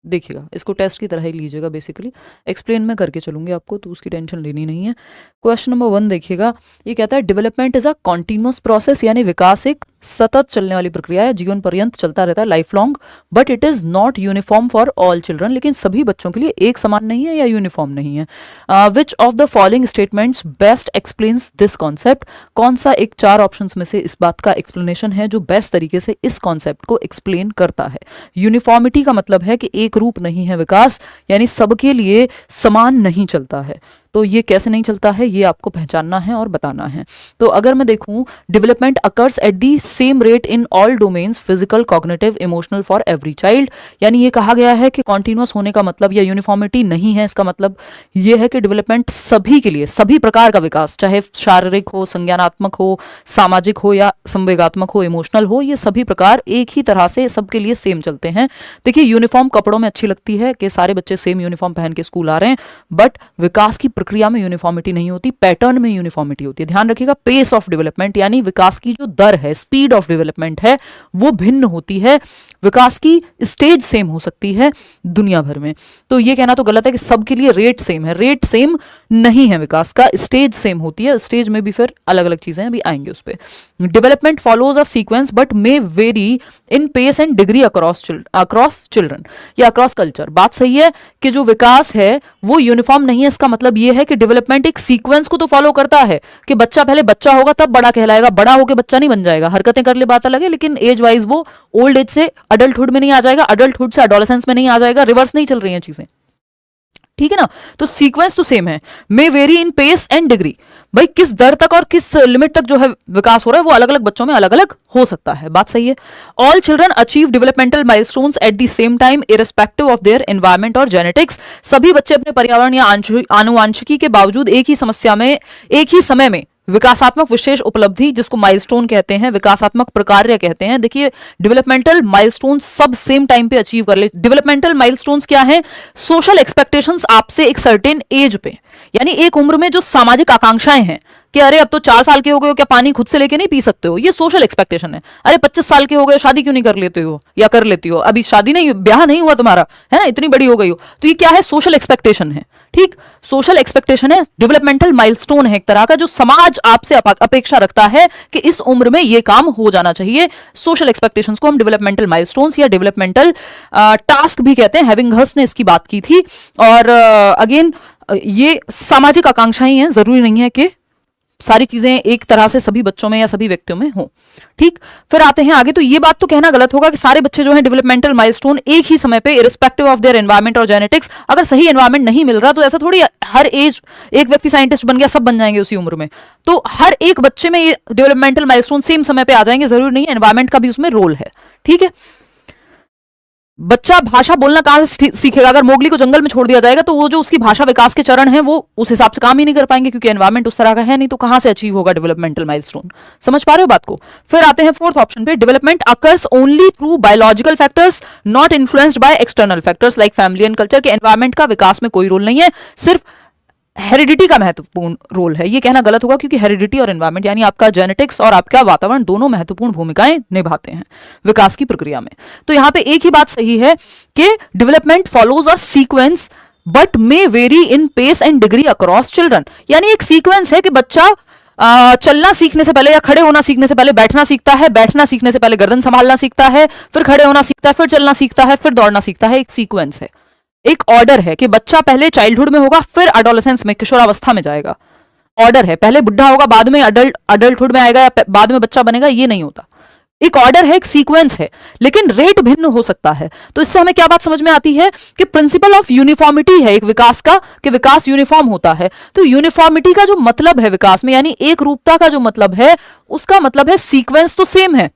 देखिएगा, इसको टेस्ट की तरह ही लीजिएगा, बेसिकली एक्सप्लेन मैं करके चलूंगी आपको, तो उसकी टेंशन लेनी नहीं है। क्वेश्चन नंबर 1 देखिएगा, ये कहता है development is a continuous process, यानी विकास एक सतत चलने वाली प्रक्रिया है, जीवन पर्यंत चलता रहता है, life long, but it is not uniform for all children, लेकिन सभी बच्चों के लिए एक समान नहीं है या यूनिफॉर्म नहीं है। विच of the following statements best explains this concept, कौन सा एक 4 ऑप्शंस में से इस बात का एक्सप्लेनेशन है जो बेस्ट तरीके से इस कॉन्सेप्ट को एक्सप्लेन करता है। यूनिफॉर्मिटी का मतलब है कि एक रूप नहीं है विकास, यानी सबके लिए समान नहीं चलता है। तो ये कैसे नहीं चलता है, ये आपको पहचानना है और बताना है। तो अगर मैं देखूं, development occurs at the same rate in all domains, physical, cognitive, emotional, for every child, यानी ये कहा गया है कि कॉन्टिन्यूअस होने का मतलब या यूनिफॉर्मिटी नहीं है, इसका मतलब ये है कि डेवलपमेंट सभी के लिए, सभी प्रकार का विकास, चाहे शारीरिक हो, संज्ञानात्मक हो, सामाजिक हो या संवेगात्मक हो, इमोशनल हो, ये सभी प्रकार एक ही तरह से सबके लिए सेम चलते हैं। देखिए, यूनिफॉर्म कपड़ों में अच्छी लगती है कि सारे बच्चे सेम यूनिफॉर्म पहन के स्कूल आ रहे हैं, बट विकास की प्रक्रिया में यूनिफॉर्मिटी नहीं होती, पैटर्न में यूनिफॉर्मिटी होती है। ध्यान रखिएगा, पेस ऑफ डेवलपमेंट यानी विकास की जो दर है, स्पीड ऑफ डेवलपमेंट है, वो भिन्न होती है। विकास की स्टेज सेम हो सकती है दुनिया भर में, तो ये कहना तो गलत है कि सबके लिए रेट सेम है, रेट सेम नहीं है विकास का, स्टेज सेम होती है, स्टेज में भी फिर अलग अलग चीजें अभी आएंगे उस पर। Development follows a sequence but may vary in pace and degree across children या अक्रॉस कल्चर। बात सही है कि जो विकास है वो यूनिफॉर्म नहीं है, इसका मतलब ये है कि डेवलपमेंट एक सीक्वेंस को तो फॉलो करता है कि बच्चा पहले बच्चा होगा तब बड़ा कहलाएगा, बड़ा होकर बच्चा नहीं बन जाएगा, हरकतें कर ले बात अलग है, लेकिन एज वाइज वो ओल्ड एज से अडल्टहुड में नहीं आ जाएगा, अडल्टहुड से एडोलेसेंस में नहीं आ जाएगा, रिवर्स नहीं चल रही हैं चीजें, ठीक है ना। तो सीक्वेंस तो सेम है। May vary in pace and degree, भाई किस दर तक और किस लिमिट तक जो है विकास हो रहा है वो अलग अलग बच्चों में अलग अलग हो सकता है, बात सही है। All children achieve developmental milestones at the same time irrespective of their environment और जेनेटिक्स, सभी बच्चे अपने पर्यावरण या आनुवांशिकी के बावजूद एक ही समय में विकासात्मक विशेष उपलब्धि, जिसको माइलस्टोन कहते हैं, विकासात्मक प्रकार्य कहते हैं। देखिए, डेवलपमेंटल माइलस्टोन्स सब सेम टाइम पे अचीव कर ले। डेवलपमेंटल माइलस्टोन्स क्या है? सोशल एक्सपेक्टेशंस आपसे एक सर्टेन एज पे, यानी एक उम्र में जो सामाजिक आकांक्षाएं हैं कि अरे अब तो 4 साल के हो गए हो, क्या पानी खुद से लेके नहीं पी सकते हो, ये सोशल एक्सपेक्टेशन है। अरे 25 साल के हो गए, शादी क्यों नहीं कर लेते हो या कर लेती हो, अभी शादी नहीं, ब्याह नहीं हुआ तुम्हारा, है ना, इतनी बड़ी हो गई हो, तो ये क्या है? सोशल एक्सपेक्टेशन है, ठीक, सोशल एक्सपेक्टेशन है। डेवलपमेंटल माइलस्टोन है एक तरह का, जो समाज आपसे अपेक्षा रखता है कि इस उम्र में ये काम हो जाना चाहिए। सोशल एक्सपेक्टेशंस को हम डेवलपमेंटल माइलस्टोन्स या डेवलपमेंटल टास्क भी कहते हैं। एबिंगहर्स्ट ने इसकी बात की थी। और अगेन ये सामाजिक आकांक्षाएं हैं, जरूरी नहीं है कि सारी चीजें एक तरह से सभी बच्चों में या सभी व्यक्तियों में हो, ठीक। फिर आते हैं आगे, तो ये बात तो कहना गलत होगा कि सारे बच्चे जो हैं डेवलपमेंटल माइलस्टोन एक ही समय पे इररिस्पेक्टिव ऑफ देयर एनवायरमेंट और जेनेटिक्स, अगर सही एनवायरमेंट नहीं मिल रहा तो ऐसा थोड़ी हर एज एक व्यक्ति साइंटिस्ट बन गया सब बन जाएंगे उसी उम्र में, तो हर एक बच्चे में ये डेवलपमेंटल माइलस्टोन सेम समय पे आ जाएंगे, जरूरी नहीं है, एनवायरमेंट का भी उसमें रोल है, ठीक है। बच्चा भाषा बोलना कहां से सीखेगा? अगर मोगली को जंगल में छोड़ दिया जाएगा तो वो जो उसकी भाषा विकास के चरण हैं वो उस हिसाब से काम ही नहीं कर पाएंगे, क्योंकि एनवायरमेंट उस तरह का है नहीं, तो कहां से अचीव होगा डेवलपमेंटल माइलस्टोन? समझ पा रहे हो बात को? फिर आते हैं 4th ऑप्शन पे, development occurs only through biological factors not influenced by external factors like family and culture, के एनवायरमेंट का विकास में कोई रोल नहीं है, सिर्फ हेरिडिटी का महत्वपूर्ण रोल है। ये कहना गलत होगा, क्योंकि हेरिडिटी और एनवायरमेंट यानी आपका जेनेटिक्स और आपका वातावरण दोनों महत्वपूर्ण भूमिकाएं निभाते हैं विकास की प्रक्रिया में। तो यहां पे एक ही बात सही है कि development follows a sequence but may vary in pace and degree across children, यानी एक सीक्वेंस है कि बच्चा चलना सीखने से पहले या खड़े होना सीखने से पहले बैठना सीखता है, बैठना सीखने से पहले गर्दन संभालना सीखता है, फिर खड़े होना सीखता है, फिर चलना सीखता है, फिर दौड़ना सीखता है। एक सीक्वेंस है, एक ऑर्डर है कि बच्चा पहले चाइल्डहुड में होगा, फिर एडोलेसेंस में, किशोरावस्था में जाएगा। ऑर्डर है, पहले बुढ़ा होगा, बाद में अडल्टहुड में आएगा, या बाद में बच्चा बनेगा, ये नहीं होता। एक ऑर्डर है, एक सीक्वेंस है, लेकिन रेट भिन्न हो सकता है। तो इससे हमें क्या बात समझ में आती है कि प्रिंसिपल ऑफ यूनिफॉर्मिटी है एक विकास का, कि विकास यूनिफॉर्म होता है। तो यूनिफॉर्मिटी का जो मतलब है विकास में, यानी एक रूपता का जो मतलब है, उसका मतलब है सीक्वेंस तो सेम है,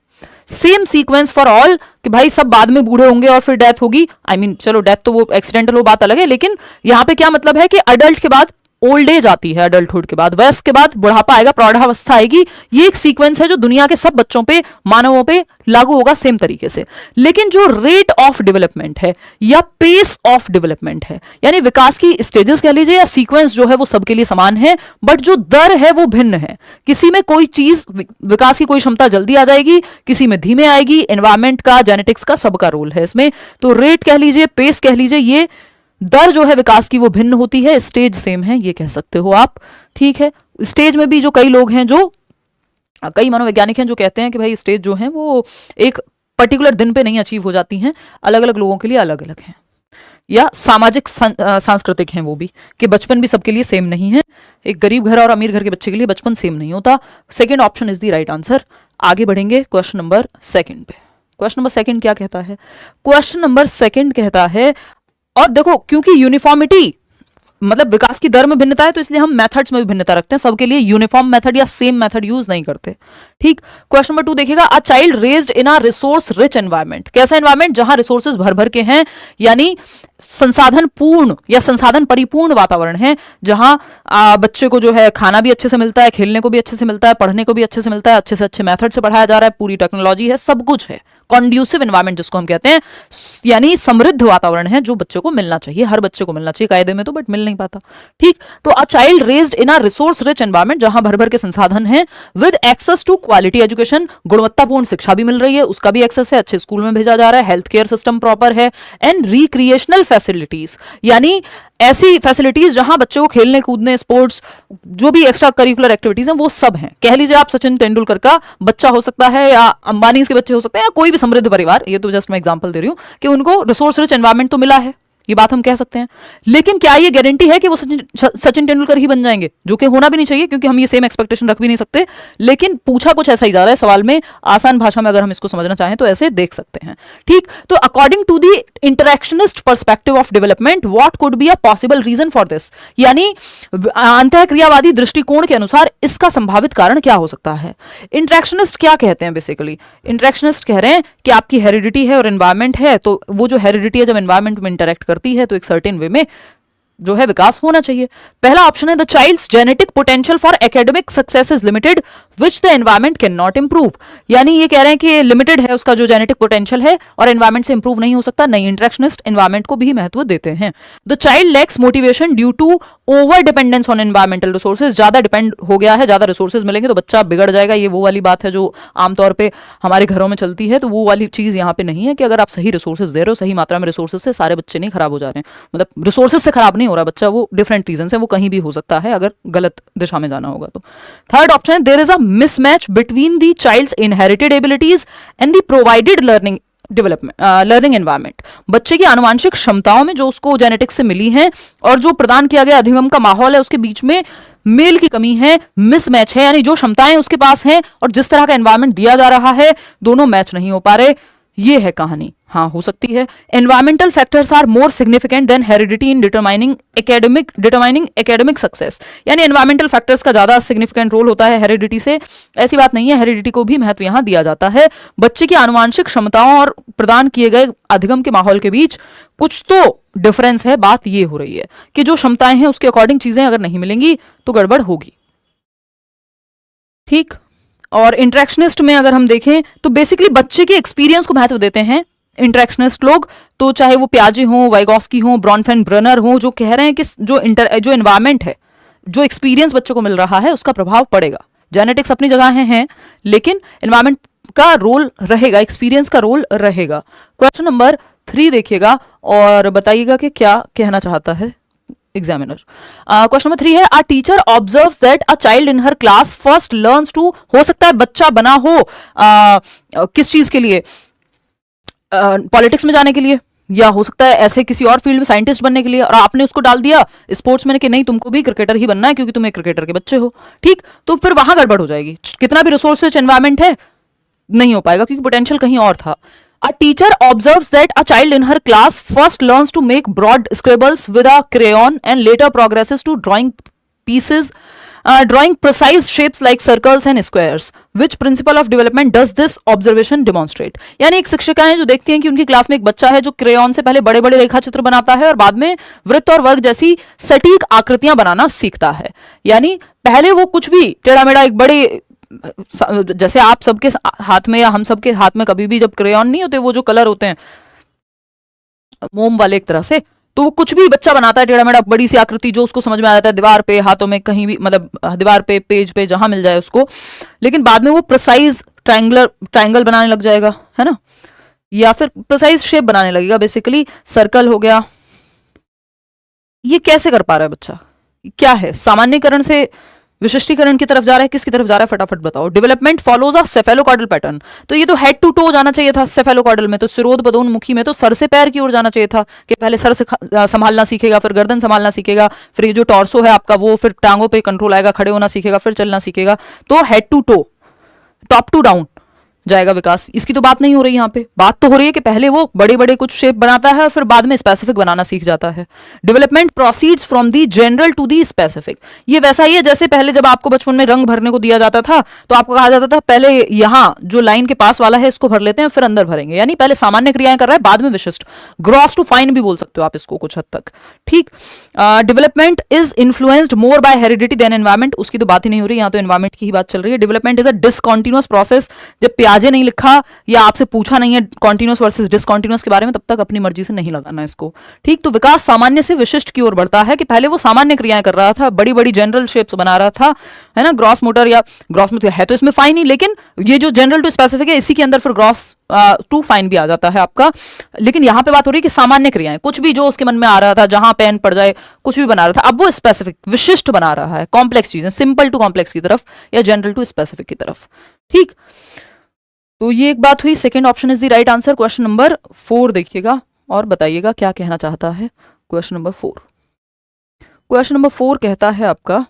सेम सीक्वेंस फॉर ऑल, कि भाई सब बाद में बूढ़े होंगे और फिर डेथ होगी। चलो डेथ तो वो एक्सीडेंटल हो, बात अलग है, लेकिन यहां पे क्या मतलब है कि अडल्ट के बाद ओल्ड एज आती है अडल्टहुड के बाद, वयस्क के बाद बुढ़ापा आएगा, प्रौढ़ावस्था आएगी। ये एक सीक्वेंस है जो दुनिया के सब बच्चों पे, मानवों पे लागू होगा सेम तरीके से। लेकिन जो रेट ऑफ डेवलपमेंट है या पेस ऑफ डेवलपमेंट है, यानी विकास की स्टेजेस कह लीजिए या सीक्वेंस जो है वो सबके लिए समान है, बट जो दर है वो भिन्न है। किसी में कोई चीज, विकास की कोई क्षमता जल्दी आ जाएगी, किसी में धीमे आएगी। एनवायरमेंट का, जेनेटिक्स का, सबका रोल है इसमें। तो रेट कह लीजिए, पेस कह लीजिए, ये दर जो है विकास की वो भिन्न होती है, स्टेज सेम है, ये कह सकते हो आप। ठीक है, स्टेज में भी जो कई लोग हैं, जो कई मनोवैज्ञानिक हैं जो कहते हैं कि भाई स्टेज जो है वो एक पर्टिकुलर दिन पे नहीं अचीव हो जाती हैं, अलग अलग लोगों के लिए अलग अलग हैं, या सामाजिक सांस्कृतिक हैं वो भी, कि बचपन भी सबके लिए सेम नहीं है। एक गरीब घर और अमीर घर के बच्चे के लिए बचपन सेम नहीं होता। Second option is the right answer. आगे बढ़ेंगे क्वेश्चन नंबर सेकंड पे। क्वेश्चन नंबर सेकंड क्या कहता है? क्वेश्चन नंबर सेकंड कहता है, और देखो क्योंकि यूनिफॉर्मिटी मतलब विकास की दर में भिन्नता है, तो इसलिए हम मेथड्स में भी भिन्नता रखते हैं, सबके लिए यूनिफॉर्म मेथड या सेम मेथड यूज नहीं करते। ठीक, क्वेश्चन नंबर 2 देखिएगा, अ child raised in a resource rich environment. कैसा एनवायरमेंट? जहां रिसोर्सेज भर भर के हैं, यानी संसाधन पूर्ण या संसाधन परिपूर्ण वातावरण है, जहां बच्चे को जो है खाना भी अच्छे से मिलता है, खेलने को भी अच्छे से मिलता है, पढ़ने को भी अच्छे से मिलता है, अच्छे से अच्छे मेथड से पढ़ाया जा रहा है, पूरी टेक्नोलॉजी है, सब कुछ है। कॉन्ड्यूसिव एनवायरमेंट जिसको हम कहते हैं, यानी समृद्ध वातावरण है जो बच्चे को मिलना चाहिए, हर बच्चे को मिलना चाहिए कायदे में तो, बट मिल नहीं पाता। ठीक, तो a child raised in a resource rich environment, जहां भर भर के संसाधन हैं, with access to quality education, गुणवत्तापूर्ण शिक्षा भी मिल रही है, उसका भी एक्सेस है, अच्छे स्कूल में भेजा जा रहा है, हेल्थ केयर सिस्टम प्रॉपर है, एंड रिक्रिएशनल फैसिलिटीज, यानी ऐसी फैसिलिटीज जहां बच्चे को खेलने कूदने, स्पोर्ट्स, जो भी एक्स्ट्रा करिकुलर एक्टिविटीज हैं वो सब हैं। कह लीजिए आप सचिन तेंदुलकर का बच्चा हो सकता है, या अंबानी के बच्चे हो सकते हैं, या कोई भी समृद्ध परिवार, ये तो जस्ट मैं एग्जांपल दे रही हूं, कि उनको रिसोर्स रिच एनवायरमेंट तो मिला है, ये बात हम कह सकते हैं। लेकिन क्या ये गारंटी है कि वो सचिन तेंदुलकर ही बन जाएंगे? जो कि होना भी नहीं चाहिए, क्योंकि हम ये सेम एक्सपेक्टेशन रख भी नहीं सकते। लेकिन पूछा कुछ ऐसा ही जा रहा है सवाल में, आसान भाषा में अगर हम इसको समझना चाहें तो ऐसे देख सकते हैं। ठीक, तो according to the interactionist perspective of development, what could be a possible reason for this, यानी अंतःक्रियावादी दृष्टिकोण के अनुसार इसका संभावित कारण क्या हो सकता है? इंटरेक्शनिस्ट क्या कहते हैं? बेसिकली इंटरेक्शनिस्ट कह रहे हैं कि आपकी हेरिडिटी है और एनवायरमेंट है, तो वो जो हेरिडिटी है जब एनवायरमेंट में इंटरेक्ट करती है तो एक सर्टेन वे में जो है विकास होना चाहिए। पहला ऑप्शन है, the child's genetic potential for academic success is limited which the environment can not improve, यानी ये कह रहे हैं कि लिमिटेड है उसका जो जेनेटिक पोटेंशियल है और एनवायरमेंट से इंप्रूव नहीं हो सकता। नहीं, इंटरेक्शनिस्ट एनवायरमेंट को भी महत्व देते हैं। The child lacks motivation due to over dependence on environmental resources, ज्यादा डिपेंड हो गया है, ज्यादा रिसोर्सेज मिलेंगे तो बच्चा बिगड़ जाएगा। ये वो वाली बात है जो आमतौर पे हमारे घरों में चलती है, तो वो वाली चीज यहाँ पे नहीं है कि अगर आप सही रिसोर्सेज दे रहे हो, सही मात्रा में रिसोर्सेज से सारे बच्चे नहीं खराब हो जा रहे हैं, मतलब रिसोर्सेज से खराब नहीं हो रहा बच्चा, वो डिफरेंट रीजन है, वो कहीं भी हो सकता है अगर गलत दिशा में जाना होगा तो। थर्ड ऑप्शन है, there is a mismatch between the child's inherited abilities and the provided learning learning environment, बच्चे की आनुवांशिक क्षमताओं में जो उसको जेनेटिक्स से मिली हैं और जो प्रदान किया गया अधिगम का माहौल है उसके बीच में मेल की कमी है, मिसमैच है, यानी जो क्षमताएं उसके पास हैं और जिस तरह का एनवायरमेंट दिया जा रहा है दोनों मैच नहीं हो पा रहे। ये है कहानी। हाँ, हो सकती है। Environmental factors are more significant than heredity in determining academic success, यानी एनवायरमेंटल फैक्टर्स का ज्यादा सिग्निफिकेंट रोल होता है हेरिडिटी से। ऐसी बात नहीं है, हेरिडिटी को भी महत्व यहां दिया जाता है। बच्चे की आनुवांशिक क्षमताओं और प्रदान किए गए अधिगम के माहौल के बीच कुछ तो डिफरेंस है। बात ये हो रही है कि जो क्षमताएं हैं उसके अकॉर्डिंग चीजें अगर नहीं मिलेंगी तो गड़बड़ होगी। ठीक, और इंटरेक्शनिस्ट में अगर हम देखें तो बेसिकली बच्चे के एक्सपीरियंस को महत्व देते हैं इंटरेक्शनिस्ट लोग, तो चाहे वो पियाजे हो, वाइगॉस्की हो, ब्रॉनफेन ब्रनर हो, जो कह रहे हैं कि जो एनवायरमेंट है, जो एक्सपीरियंस बच्चे को मिल रहा है उसका प्रभाव पड़ेगा। जेनेटिक्स अपनी जगह हैं लेकिन एनवायरमेंट का रोल रहेगा, एक्सपीरियंस का रोल रहेगा। क्वेश्चन नंबर 3 देखिएगा और बताइएगा कि क्या कहना चाहता है एग्जामिनर। क्वेश्चन नंबर 3 है, a teacher observes that a child in her class first learns to, हो सकता है बच्चा बना हो किस चीज के लिए, पॉलिटिक्स में जाने के लिए, या हो सकता है ऐसे किसी और फील्ड में साइंटिस्ट बनने के लिए, और आपने उसको डाल दिया स्पोर्ट्स में कि नहीं तुमको भी क्रिकेटर ही बनना है क्योंकि तुम एक क्रिकेटर के बच्चे हो। ठीक, तो फिर वहां गड़बड़ हो जाएगी। कितना भी रिसोर्सेज एनवायरमेंट है नहीं हो पाएगा क्योंकि पोटेंशियल कहीं और था। A teacher observes that a child in her class first learns to make broad scribbles with a crayon and later progresses to drawing pieces drawing precise shapes like circles and squares, which principle of development does this observation demonstrate. यानी एक शिक्षिकाएं जो देखती हैं कि उनकी class में एक बच्चा है जो क्रेयॉन से पहले बड़े बड़े रेखा चित्र बनाता है और बाद में वृत्त और वर्ग जैसी सटीक आकृतियां बनाना सीखता है। यानी पहले वो कुछ भी टेढ़ा मेढ़ा एक बड़े, जैसे आप सबके हाथ में या हम सबके हाथ में कभी भी जब क्रेयॉन नहीं होते, वो जो कलर होते हैं मोम वाले एक तरह से, तो वो कुछ भी बच्चा बनाता है टेढ़ा मेढ़ा बड़ी सी आकृति जो उसको समझ में आ जाता है, दीवार पे, हाथों में, कहीं भी, मतलब दीवार पे, पेज पे, जहां मिल जाए उसको। लेकिन बाद में वो प्रिसाइज ट्रायंगल बनाने लग जाएगा, है ना, या फिर प्रिसाइज शेप बनाने लगेगा। बेसिकली सर्कल हो गया। ये कैसे कर पा रहा है बच्चा? क्या है? सामान्यकरण से विशिष्टीकरण की तरफ जा रहा है, किसकी तरफ जा रहा है फटाफट बताओ। डेवलपमेंट फॉलोज अ सेफेलोकॉर्डल पैटर्न, तो ये तो हेड टू टो जाना चाहिए था सेफेलोकॉर्डल में, तो सिरोध पदोन्मुखी में तो सर से पैर की ओर जाना चाहिए था कि पहले सर से संभालना सीखेगा, फिर गर्दन संभालना सीखेगा, फिर ये जो टॉर्सो है आपका वो फिर टांगों पे कंट्रोल आएगा, खड़े होना सीखेगा, फिर चलना सीखेगा। तो head to toe, top to down जाएगा विकास। इसकी तो बात नहीं हो रही यहाँ पे। बात तो हो रही है कि पहले वो बड़े बड़े कुछ शेप बनाता है और फिर बाद में स्पेसिफिक बनाना सीख जाता है। Development proceeds from the general to the specific. ये वैसा ही है जैसे पहले जब आपको बचपन में रंग भरने को दिया जाता था तो आपको कहा जाता था पहले यहाँ जो लाइन के पास वाला है इसको भर लेते हैं फिर अंदर भरेंगे, यानी पहले सामान्य क्रियाएं कर रहा है बाद में विशिष्ट। ग्रॉस टू फाइन भी बोल सकते हो आप इसको कुछ हद तक, ठीक। Development is influenced more by heredity than environment, उसकी तो बात ही नहीं हो रही, यहाँ तो एनवायरमेंट की ही बात चल रही है। Development is a discontinuous process. जब प्याजे नहीं लिखा या आपसे पूछा नहीं है कॉन्टिन्यूअस वर्सेस डिसकॉन्टिन्यूअस के बारे में, तब तक अपनी मर्जी से नहीं लगाना इसको, ठीक। तो विकास सामान्य से विशिष्ट की ओर बढ़ता है कि पहले वो सामान्य क्रियाएं कर रहा था, बड़ी बड़ी जनरल शेप्स बना रहा था, है ना, ग्रॉस मोटर या ग्रॉस में तो है तो इसमें फाइन ही, लेकिन ये जो जनरल टू स्पेसिफिक है इसी के अंदर फिर ग्रॉस टू फाइन भी आ जाता है आपका। लेकिन यहां पे बात हो रही है कि सामान्य क्रियाएं, कुछ भी जो उसके मन में आ रहा था, जहां पेन पड़ जाए कुछ भी बना रहा था, अब वो स्पेसिफिक विशिष्ट बना रहा है, कॉम्प्लेक्स चीजें, सिंपल टू कॉम्प्लेक्स की तरफ या जनरल टू स्पेसिफिक की तरफ, ठीक। तो ये एक बात हुई। Second option is the right answer. Question number 4 देखिएगा और बताइएगा क्या कहना चाहता है क्वेश्चन नंबर 4। क्वेश्चन नंबर 4 कहता है आपका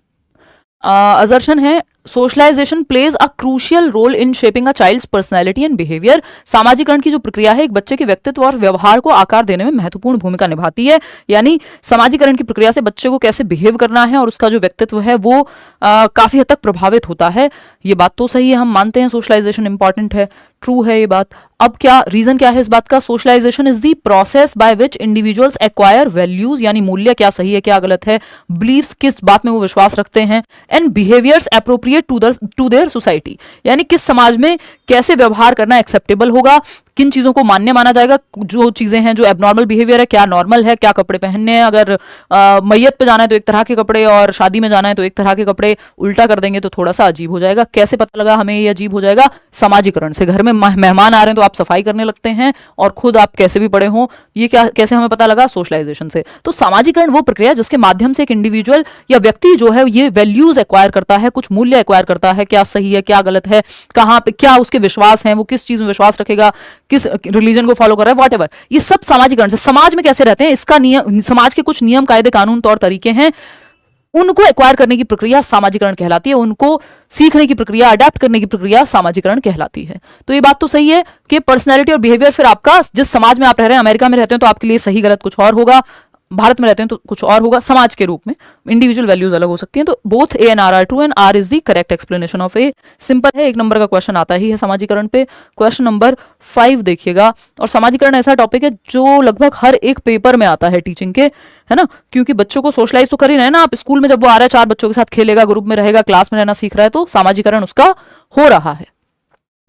असर्शन है socialization plays a crucial role in shaping a child's personality and behaviour. सामाजिकरण की जो प्रक्रिया है एक बच्चे के व्यक्तित्व और व्यवहार को आकार देने में महत्वपूर्ण भूमिका निभाती है। यानी सामाजिकरण की प्रक्रिया से बच्चे को कैसे बिहेव करना है और उसका जो व्यक्तित्व है वो काफी हद तक प्रभावित होता है। ये बात तो सही है, हम मानते हैं सोशलाइजेशन इंपॉर्टेंट है, ट्रू है ये बात। अब क्या रीजन क्या है इस बात का? Socialisation is the process by which individuals acquire values, यानी मूल्य क्या सही है क्या गलत है, बिलीव्स किस बात में वो विश्वास रखते हैं, and behaviours appropriate to their society, यानी किस समाज में कैसे व्यवहार करना एक्सेप्टेबल होगा, किन चीजों को मान्य माना जाएगा, जो चीजें हैं जो एबनॉर्मल बिहेवियर है क्या नॉर्मल है, क्या कपड़े पहनने हैं, अगर मैयत पे जाना है तो एक तरह के कपड़े और शादी में जाना है तो एक तरह के कपड़े, उल्टा कर देंगे तो थोड़ा सा अजीब हो जाएगा। कैसे पता लगा हमें ये अजीब हो जाएगा? सामाजिकरण से। घर में मेहमान आ रहे हैं तो आप सफाई करने लगते हैं और खुद आप कैसे भी पड़े हों, ये क्या कैसे हमें पता लगा? सोशलाइजेशन से। तो सामाजिकरण वो प्रक्रिया जिसके माध्यम से एक इंडिविजुअल या व्यक्ति जो है ये वैल्यूज एक्वायर करता है, कुछ मूल्य एक्वायर करता है, क्या सही है क्या गलत है, कहाँ पे क्या उसके विश्वास हैं, वो किस चीज में विश्वास रखेगा, किस रिलीजन को फॉलो कर रहा है, वॉट एवर, ये सब सामाजिकरण से। समाज में कैसे रहते हैं इसका नियम, समाज के कुछ नियम कायदे कानून तौर तरीके हैं, उनको एक्वायर करने की प्रक्रिया सामाजिकरण कहलाती है, उनको सीखने की प्रक्रिया, अडेप्ट करने की प्रक्रिया सामाजिकरण कहलाती है। तो ये बात तो सही है कि पर्सनैलिटी और बिहेवियर फिर आपका जिस समाज में आप रह रहे हैं, अमेरिका में रहते हैं तो आपके लिए सही गलत कुछ और होगा, भारत में रहते हैं तो कुछ और होगा, समाज के रूप में इंडिविजुअल वैल्यूज अलग हो सकती हैं। तो both A and R are true and R is the correct explanation of A. Simple है, 1 नंबर का क्वेश्चन आता ही है सामाजिकरण पे। क्वेश्चन नंबर 5 देखिएगा, और सामाजिकरण ऐसा टॉपिक है जो लगभग हर एक पेपर में आता है टीचिंग के, है ना, क्योंकि बच्चों को सोशलाइज तो कर ही रहे हैं ना आप। स्कूल में जब वो आ रहा है 4 बच्चों के साथ खेलेगा, ग्रुप में रहेगा, क्लास में रहना सीख रहा है, तो सामाजिकरण उसका हो रहा है।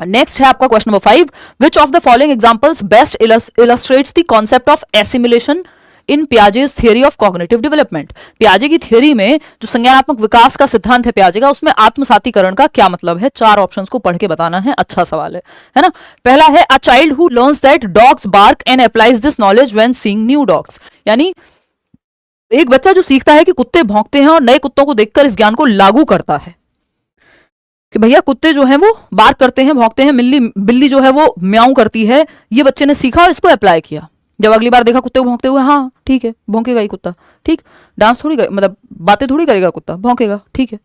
नेक्स्ट है आपका question number 5, which of the following examples best illustrates the concept of assimilation in Piaget's theory of cognitive development. पियाजे की थियरी में जो संज्ञानात्मक विकास का सिद्धांत है पियाजे का, उसमें आत्मसातीकरण का क्या मतलब है? 4 ऑप्शंस को पढ़ के बताना है, अच्छा सवाल है ना। पहला है a child who learns that dogs bark and applies this knowledge when seeing new dogs, यानी एक बच्चा जो सीखता है कि कुत्ते भौंकते हैं और नए कुत्तों को देखकर इस ज्ञान को लागू करता है कि भैया कुत्ते जो हैं वो बार्क करते हैं, भौंकते हैं, बिल्ली जो है वो म्याऊं करती है, ये बच्चे ने सीखा और इसको अप्लाई किया। जब अगली बार देखा कुत्ते को भौंकते हुए, हाँ ठीक है भौंकेगा ही कुत्ता, ठीक। डांस थोड़ी मतलब बातें थोड़ी करेगा कुत्ता, भौंकेगा, ठीक है।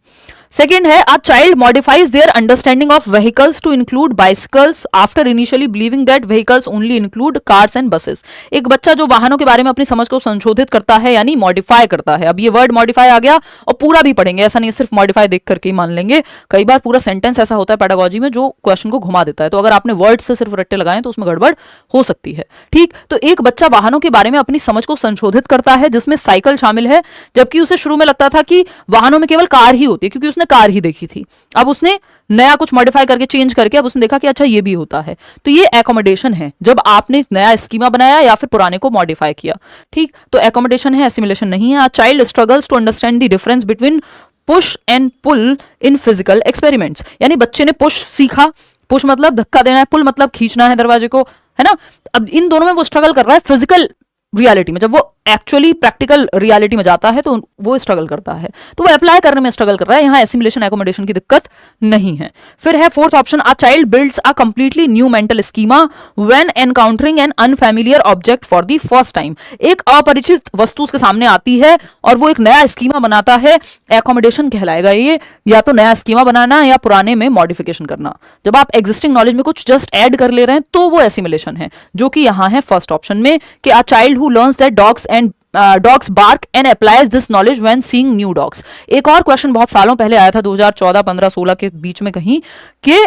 सेकेंड है a child modifies their understanding of vehicles to include bicycles after initially believing that vehicles only include cars and buses. एक बच्चा जो वाहनों के बारे में अपनी समझ को संशोधित करता है यानी मॉडिफाई करता है। अब ये वर्ड मॉडिफाई आ गया और पूरा भी पढ़ेंगे, ऐसा नहीं सिर्फ मॉडिफाई देख करके ही मान लेंगे। कई बार पूरा सेंटेंस ऐसा होता है पेडागोजी में जो क्वेश्चन को घुमा देता है, तो अगर आपने वर्ड से सिर्फ रट्टे लगाए तो उसमें गड़बड़ हो सकती है, ठीक। तो एक बच्चा वाहनों के बारे में अपनी समझ को संशोधित करता है जिसमें साइकिल शामिल है, जबकि उसे शुरू में लगता था कि वाहनों में केवल कार ही होती है क्योंकि उसने कार ही देखी थी। अब उसने नया कुछ मॉडिफाई करके चेंज करके अब उसने देखा कि अच्छा ये भी होता है। तो ये एकोमोडेशन है, जब आपने नया स्कीमा बनाया या फिर पुराने को मॉडिफाई किया, ठीक। तो एकोमोडेशन है, एसिमिलेशन नहीं है। A child struggles to understand the difference between push and pull in physical experiments, यानी बच्चे ने पुश सीखा, पुश मतलब धक्का देना है, पुल मतलब खींचना है दरवाजे को, है ना। अब इन दोनों में वो स्ट्रगल कर रहा है फिजिकल रियलिटी में, जब वो एक्चुअली प्रैक्टिकल रियलिटी में जाता है तो वो स्ट्रगल करता है, तो वो अप्लाई करने में स्ट्रगल कर रहा है। यहाँ एसिमिलेशन एकोमोडेशन की दिक्कत नहीं है। फिर है fourth option, a child builds a completely new mental schema when encountering an unfamiliar object for the first time. एक अपरिचित वस्तु उसके सामने आती है और वो एक नया स्कीमा बनाता है, एकोमोडेशन कहलाएगा ये। या तो नया स्कीमा बनाना या पुराने में मॉडिफिकेशन करना। जब आप एग्जिस्टिंग नॉलेज में कुछ जस्ट ऐड कर ले रहे हैं तो वो एसिमिलेशन है, जो कि यहाँ है फर्स्ट ऑप्शन में कि a child who learns that dogs bark and applies this knowledge when seeing new dogs. एक और क्वेश्चन बहुत सालों पहले आया था, 2014, 15, 16 के बीच में कहीं के,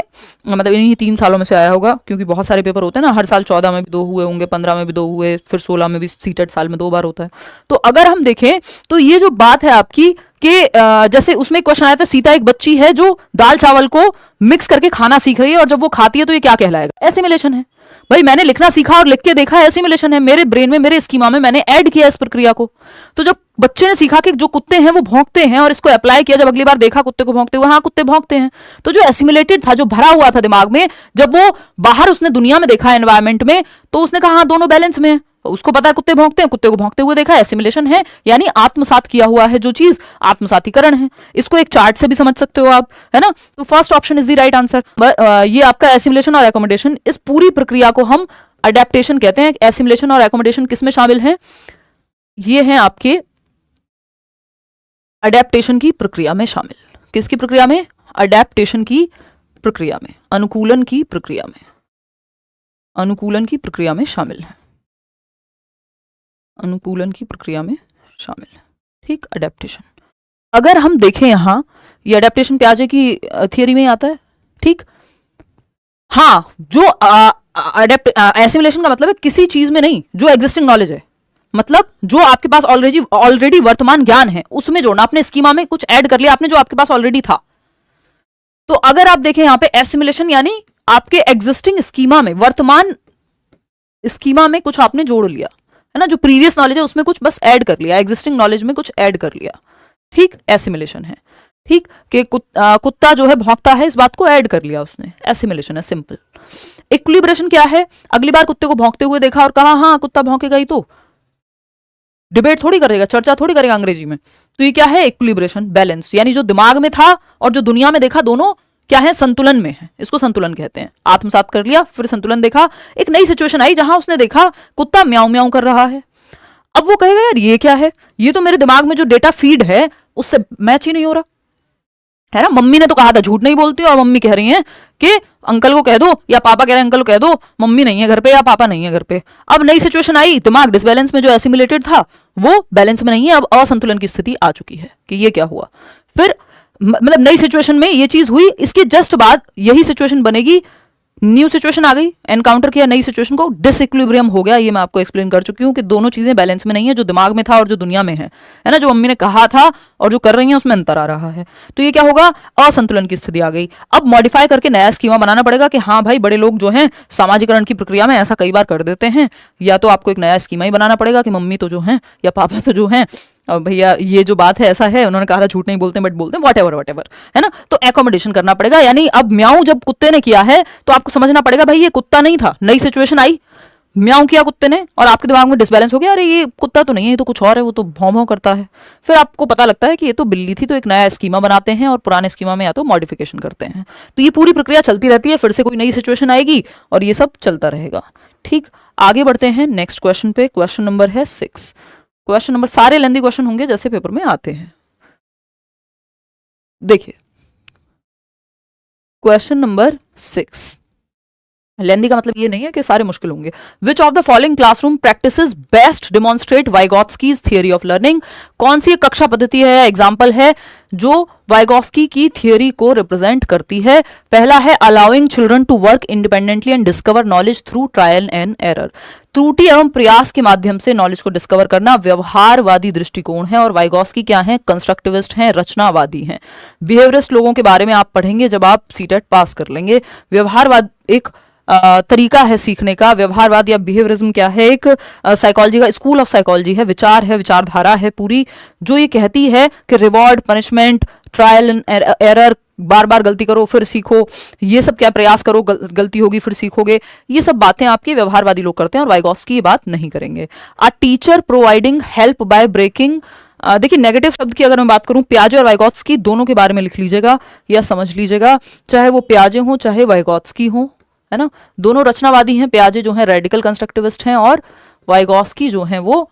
मतलब इन्हीं 3 सालों में से आया होगा क्योंकि बहुत सारे पेपर होते हैं ना, हर साल 14 में भी 2 हुए होंगे, 15 में भी 2 हुए, फिर 16 में भी, सीटेट साल में 2 बार होता है। तो अगर हम देखें तो ये जो बात है आपकी कि जैसे उसमें क्वेश्चन आया था, सीता एक बच्ची है जो दाल चावल को मिक्स करके खाना सीख रही है और जब वो खाती है तो ये क्या कहलाएगा? एसिमिलेशन है। भाई मैंने लिखना सीखा और लिख के देखा, एसिमिलेशन है। मेरे ब्रेन में, मेरे स्कीमा में मैंने ऐड किया इस प्रक्रिया को। तो जब बच्चे ने सीखा कि जो कुत्ते हैं वो भौंकते हैं और इसको अप्लाई किया, जब अगली बार देखा कुत्ते को भौंकते हुए, हाँ कुत्ते भौंकते हैं, तो जो एसिमिलेटेड था, जो भरा हुआ था दिमाग में, जब वो बाहर उसने दुनिया में देखा एनवायरमेंट में, तो उसने कहा हाँ दोनों बैलेंस में है। उसको पता है कुत्ते भौंकते हैं, कुत्ते को भौंकते हुए देखा, एसिमिलेशन है, यानी आत्मसात किया हुआ है जो चीज, आत्मसातीकरण है। इसको एक चार्ट से भी समझ सकते हो आप, है ना। तो first option is the right answer. ये आपका एसिमिलेशन और एकोमोडेशन, इस पूरी प्रक्रिया को हम अडेप्टेशन कहते हैं। एसिमिलेशन और एकोमोडेशन किस में शामिल हैं? ये हैं आपके अडेप्टेशन की प्रक्रिया में शामिल। किसकी प्रक्रिया में? अडेप्टेशन की प्रक्रिया में, अनुकूलन की प्रक्रिया में, अनुकूलन की प्रक्रिया में शामिल है, अनुकूलन की प्रक्रिया में शामिल है, ठीक। अडेप्टेशन अगर हम देखें यहां, ये अडेप्टेशन प्याजे की थियरी में ही आता है, ठीक। हाँ, जो एसिमिलेशन का मतलब है किसी चीज में नहीं, जो एग्जिस्टिंग नॉलेज है, मतलब जो आपके पास ऑलरेडी वर्तमान ज्ञान है उसमें जोड़ना। आपने स्कीमा में कुछ ऐड कर लिया आपने जो आपके पास ऑलरेडी था। तो अगर आप देखें यहां पे एसिमिलेशन यानी आपके एग्जिस्टिंग स्कीमा में, वर्तमान स्कीमा में कुछ आपने जोड़ लिया, है ना। जो प्रीवियस नॉलेज है उसमें कुछ बस ऐड कर लिया, एग्जिस्टिंग नॉलेज में कुछ ऐड कर लिया, ठीक। एसिमिलेशन है, ठीक। कि कुत्ता जो है भौंकता है, इस बात को ऐड कर लिया उसने, एसिमिलेशन है, सिंपल। इक्विलिब्रेशन क्या है? अगली बार कुत्ते को भौंकते हुए देखा और कहा हाँ कुत्ता भौंकेगा ही, तो डिबेट थोड़ी करेगा, चर्चा थोड़ी करेगा अंग्रेजी में। तो ये क्या है? इक्विलिब्रेशन, बैलेंस, यानी जो दिमाग में था और जो दुनिया में देखा दोनों क्या है? संतुलन में है। इसको संतुलन कहते हैं। आत्मसात कर लिया, फिर संतुलन देखा, एक नई सिचुएशन आई जहां उसने देखा कुत्ता म्याऊं म्याऊं कर रहा है। अब वो कहेगा यार ये क्या है, ये तो मेरे दिमाग में जो डेटा फीड है उससे मैच ही नहीं हो रहा, है ना। मम्मी ने तो कहा था झूठ नहीं बोलती, और मम्मी कह रही हैं कि अंकल को कह दो, या पापा कह रहे हैं अंकल को कह दो मम्मी नहीं है घर पे या पापा नहीं है घर पे। अब नई सिचुएशन आई, दिमाग डिसबैलेंस में, जो एसिमिलेटेड था वो बैलेंस में नहीं है, अब असंतुलन की स्थिति आ चुकी है कि ये क्या हुआ। फिर मतलब नई सिचुएशन में ये चीज हुई, इसके जस्ट बाद यही सिचुएशन बनेगी, न्यू सिचुएशन आ गई, एनकाउंटर किया नई सिचुएशन को, डिसइक्विलिब्रियम हो गया। ये मैं आपको एक्सप्लेन कर चुकी हूँ कि दोनों चीजें बैलेंस में नहीं है, जो दिमाग में था और जो दुनिया में है ना। जो मम्मी ने कहा था और जो कर रही है उसमें अंतर आ रहा है। तो ये क्या होगा? असंतुलन की स्थिति आ गई। अब मॉडिफाई करके नया स्कीमा बनाना पड़ेगा कि हाँ भाई बड़े लोग जो हैं सामाजिकरण की प्रक्रिया में ऐसा कई बार कर देते हैं, या तो आपको एक नया स्कीमा ही बनाना पड़ेगा कि मम्मी तो जो है या पापा तो जो है भैया ये जो बात है ऐसा है, उन्होंने कहा था झूठ नहीं बोलते बट बोलते हैं, वॉटेवर, है ना। तो एकोमोडेशन करना पड़ेगा, यानी अब म्याऊं जब कुत्ते ने किया है तो आपको समझना पड़ेगा भाई ये कुत्ता नहीं था, नई सिचुएशन आई, म्याऊं किया कुत्ते ने और आपके दिमाग में डिसबैलेंस हो गया, अरे ये कुत्ता तो नहीं है, ये तो कुछ और है, वो तो भौं भौं करता है। फिर आपको पता लगता है कि ये तो बिल्ली थी, तो एक नया स्कीमा बनाते हैं और पुराने स्कीमा में या तो मॉडिफिकेशन करते हैं। तो ये पूरी प्रक्रिया चलती रहती है, फिर से कोई नई सिचुएशन आएगी और ये सब चलता रहेगा, ठीक। आगे बढ़ते हैं नेक्स्ट क्वेश्चन पे। क्वेश्चन नंबर है 6। क्वेश्चन नंबर, सारे लेंदी क्वेश्चन होंगे जैसे पेपर में आते हैं। देखिए क्वेश्चन नंबर 6, लेंदी का मतलब ये नहीं है कि सारे मुश्किल होंगे। Which of the following classroom practices best demonstrate Vygotsky's theory of learning, कौन सी एक कक्षा पद्धति है, एग्जाम्पल है जो वाइगॉत्स्की की थियरी को रिप्रेजेंट करती है? पहला है allowing children to work independently and discover knowledge through trial and error, त्रुटि एवं प्रयास के माध्यम से नॉलेज को डिस्कवर करना व्यवहारवादी दृष्टिकोण है। और वाइगॉत्स्की क्या है? कंस्ट्रक्टिविस्ट हैं, रचनावादी हैं। बिहेवियरिस्ट लोगों के बारे में आप पढ़ेंगे जब आप सीटेट पास कर लेंगे। व्यवहारवाद एक तरीका है सीखने का। व्यवहारवाद या बिहेवियरिज्म क्या है? एक साइकोलॉजी का स्कूल ऑफ साइकोलॉजी है, विचार है, विचारधारा है पूरी, जो ये कहती है कि reward, punishment, trial and error, बार बार गलती करो फिर सीखो, ये सब क्या, प्रयास करो गलती होगी फिर सीखोगे, ये सब बातें आपके व्यवहारवादी लोग करते हैं और वाइगॉत्स्की ये बात नहीं करेंगे। A teacher providing help by breaking, देखिए नेगेटिव शब्द की अगर मैं बात करूं, पियाजे और वाइगॉत्स्की दोनों के बारे में लिख लीजिएगा या समझ लीजिएगा, चाहे वो पियाजे हो चाहे वाइगॉत्स्की हो, है ना, दोनों रचनावादी हैं। पियाजे जो हैं रेडिकल कंस्ट्रक्टिविस्ट हैं और वाइगॉत्स्की जो हैं वो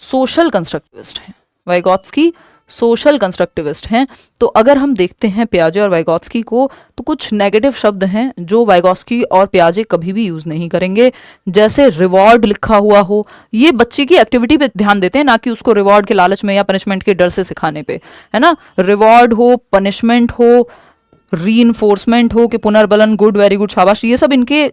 सोशल कंस्ट्रक्टिविस्ट हैं। वाइगॉत्स्की सोशल कंस्ट्रक्टिविस्ट हैं। तो अगर हम देखते हैं पियाजे और वाइगॉत्स्की को, तो कुछ नेगेटिव शब्द हैं जो वाइगॉत्स्की और पियाजे कभी भी यूज नहीं करेंगे, जैसे रिवॉर्ड लिखा हुआ हो। ये बच्चे की एक्टिविटी पे ध्यान देते हैं, ना कि उसको रिवॉर्ड के लालच में या पनिशमेंट के डर से सिखाने पे, है ना। रिवॉर्ड हो, पनिशमेंट हो, रीइंफोर्समेंट हो कि पुनर्बलन, गुड, वेरी गुड, शाबाश, ये सब इनके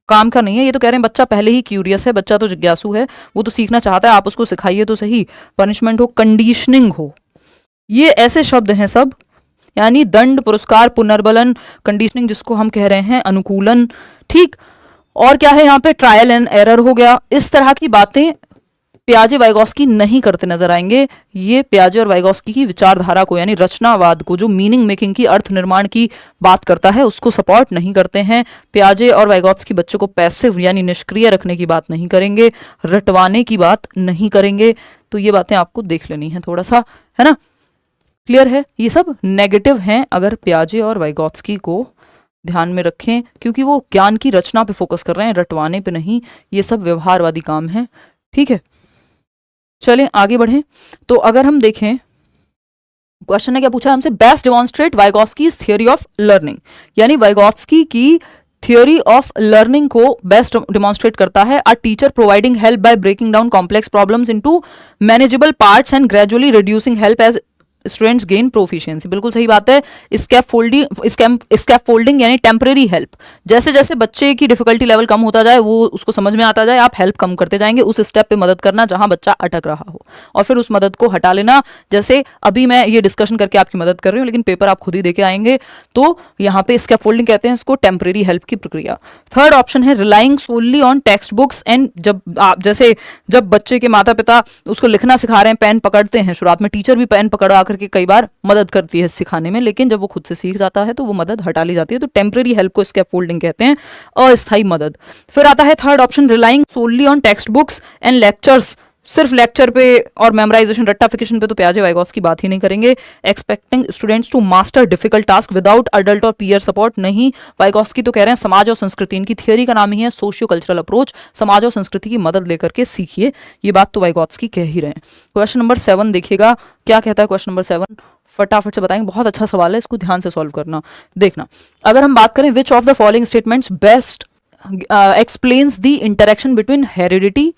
काम का नहीं है। ये तो कह रहे हैं बच्चा पहले ही क्यूरियस है, बच्चा तो जिज्ञासु है, वो तो सीखना चाहता है, आप उसको सिखाइए तो सही। पनिशमेंट हो, कंडीशनिंग हो, ये ऐसे शब्द हैं सब, यानी दंड, पुरस्कार, पुनर्बलन, कंडीशनिंग जिसको हम कह रहे हैं अनुकूलन, ठीक। और क्या है यहाँ पे? ट्रायल एंड एरर हो गया। इस तरह की बातें पियाजे वाइगॉत्स्की नहीं करते नजर आएंगे। ये पियाजे और वाइगॉत्स्की की विचारधारा को, यानी रचनावाद को, जो मीनिंग मेकिंग की, अर्थ निर्माण की बात करता है, उसको सपोर्ट नहीं करते हैं। पियाजे और वाइगॉत्स्की बच्चे को पैसिव यानी निष्क्रिय रखने की बात नहीं करेंगे, रटवाने की बात नहीं करेंगे। तो ये बातें आपको देख लेनी है थोड़ा सा, है ना, क्लियर है। ये सब नेगेटिव हैं अगर पियाजे और वाइगॉत्स्की को ध्यान में रखें, क्योंकि वो ज्ञान की रचना पे फोकस कर रहे हैं, रटवाने पे नहीं। ये सब व्यवहारवादी काम है, ठीक है। चलें आगे बढ़ें। तो अगर हम देखें, क्वेश्चन ने क्या पूछा हमसे? Best demonstrate Vygotsky's theory of learning, यानी वाइगॉत्स्की की थियोरी ऑफ लर्निंग को बेस्ट डिमॉन्स्ट्रेट करता है। A teacher providing help by breaking down complex problems into manageable parts and gradually reducing help as students gain proficiency, बिल्कुल सही बात है। Scaffolding यानी टेम्परेरी हेल्प, जैसे जैसे बच्चे की डिफिकल्टी लेवल कम होता जाए, वो उसको समझ में आता जाए, आप हेल्प कम करते जाएंगे, उस स्टेप पे मदद करना जहां बच्चा अटक रहा हो, और फिर उस मदद को हटा लेना। जैसे अभी मैं ये डिस्कशन करके आपकी मदद कर रही हूँ, लेकिन पेपर आप खुद ही देके आएंगे, तो यहाँ पे स्कैफोल्डिंग कहते हैं इसको, टेम्परेरी हेल्प की प्रक्रिया। थर्ड ऑप्शन है relying solely on textbooks and, जब बच्चे के माता पिता उसको लिखना सिखा रहे हैं, पेन पकड़ते हैं, शुरुआत में टीचर भी पेन पकड़ा करके कई बार मदद करती है सिखाने में, लेकिन जब वो खुद से सीख जाता है तो वो मदद हटा ली जाती है। तो टेम्परेरी हेल्प को स्कैफोल्डिंग कहते हैं, अस्थायी मदद। फिर आता है third option relying solely on textbooks and lectures, सिर्फ लेक्चर पे और मेमोराइजेशन, रट्टाफिकेशन पे तो पियाजे वाइगॉत्स्की की बात ही नहीं करेंगे। Expecting students to master difficult task without adult और पीयर सपोर्ट, नहीं। वाइगॉत्स्की तो कह रहे हैं समाज और संस्कृति, इनकी थियरी का नाम ही है सोशियो कल्चरल अप्रोच, समाज और संस्कृति की मदद लेकर के सीखिए। ये बात तो वाइगॉत्स्की कह ही रहे हैं। क्वेश्चन नंबर 7 देखिएगा क्या कहता है। क्वेश्चन नंबर 7 फटाफट से बताएंगे, बहुत अच्छा सवाल है, इसको ध्यान से सॉल्व करना। देखना, अगर हम बात करें विच of the following statements best explains the interaction between heredity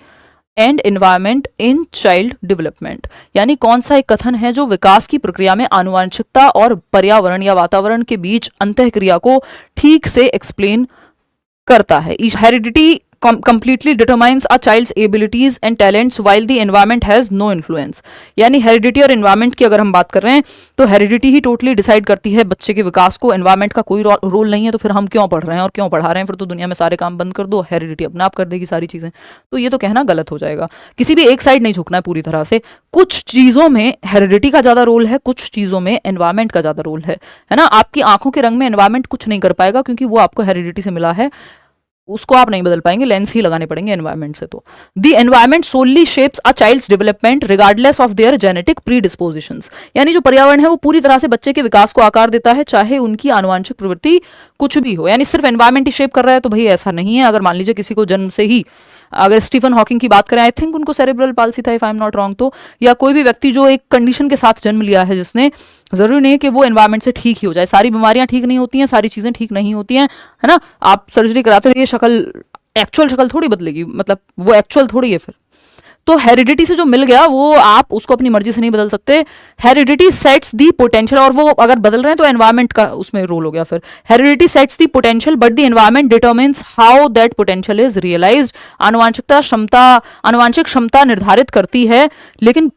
and environment in child development, यानी कौन सा एक कथन है जो विकास की प्रक्रिया में आनुवंशिकता और पर्यावरण या वातावरण के बीच अंतःक्रिया को ठीक से एक्सप्लेन करता है। Heredity completely determines a child's abilities and talents while the environment has no influence, यानी हेरिडिटी और एनवायरमेंट की अगर हम बात कर रहे हैं तो हेरिडिटी ही टोटली डिसाइड करती है बच्चे के विकास को, एनवायरमेंट का कोई रोल नहीं है। तो फिर हम क्यों पढ़ रहे हैं और क्यों पढ़ा रहे हैं? फिर तो दुनिया में सारे काम बंद कर दो, हेरिडिटी अपने आप कर देगी सारी चीजें। तो ये तो कहना गलत हो जाएगा। किसी भी एक साइड नहीं झुकना है पूरी तरह से। कुछ चीजों में हेरिडिटी का ज्यादा रोल है, कुछ चीजों में एनवायरमेंट का ज्यादा रोल है ना। आपकी आंखों के रंग में एनवायरमेंट कुछ नहीं कर पाएगा, क्योंकि वो आपको हेरिडिटी से मिला है, उसको आप नहीं बदल पाएंगे, लेंस ही लगाने पड़ेंगे एनवायरमेंट से। तो the environment solely shapes a child's development regardless of their genetic predispositions, यानी जो पर्यावरण है वो पूरी तरह से बच्चे के विकास को आकार देता है, चाहे उनकी आनुवंशिक प्रवृत्ति कुछ भी हो। यानी सिर्फ एनवायरमेंट ही शेप कर रहा है तो भाई ऐसा नहीं है। अगर मान लीजिए किसी को जन्म से ही अगर स्टीफन हॉकिंग की बात करें, आई थिंक उनको सेरेब्रल पाल्सी था if I am not wrong, तो या कोई भी व्यक्ति जो एक कंडीशन के साथ जन्म लिया है जिसने, जरूरी नहीं है कि वो एनवायरमेंट से ठीक ही हो जाए, सारी बीमारियां ठीक नहीं होती हैं, सारी चीजें ठीक नहीं होती हैं, है ना। आप सर्जरी कराते रहिए, शक्ल एक्चुअल शक्ल थोड़ी बदलेगी, मतलब वो एक्चुअल थोड़ी है फिर। तो हेरिडिटी से जो मिल गया वो आप उसको अपनी मर्जी से नहीं बदल सकते। हेरिडिटी सेट्स दी पोटेंशियल, और वो अगर बदल रहे हैं तो एनवायरमेंट का उसमें रोल हो गया फिर। Heredity sets the potential but the environment determines how that potential is realised. आनुवांशिक क्षमता निर्धारित करती है, लेकिन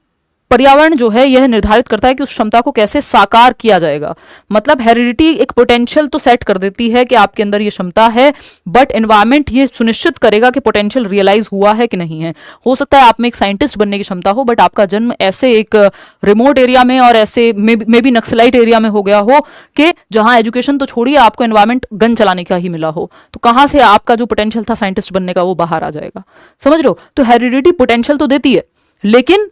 पर्यावरण जो है यह निर्धारित करता है कि उस क्षमता को कैसे साकार किया जाएगा। मतलब हेरिडिटी एक पोटेंशियल तो सेट कर देती है कि आपके अंदर ये क्षमता है, बट एनवायरमेंट ये सुनिश्चित करेगा कि पोटेंशियल रियलाइज हुआ है कि नहीं है। हो सकता है आप में एक साइंटिस्ट बनने की क्षमता हो, बट आपका जन्म ऐसे एक रिमोट एरिया में और ऐसे मे बी नक्सलाइट एरिया में हो गया हो कि जहां एजुकेशन तो छोड़िए, आपको एनवायरमेंट गन चलाने का ही मिला हो, तो कहां से आपका जो पोटेंशियल था साइंटिस्ट बनने का वो बाहर आ जाएगा। समझ रहे हो? तो हेरिडिटी पोटेंशियल तो देती है, लेकिन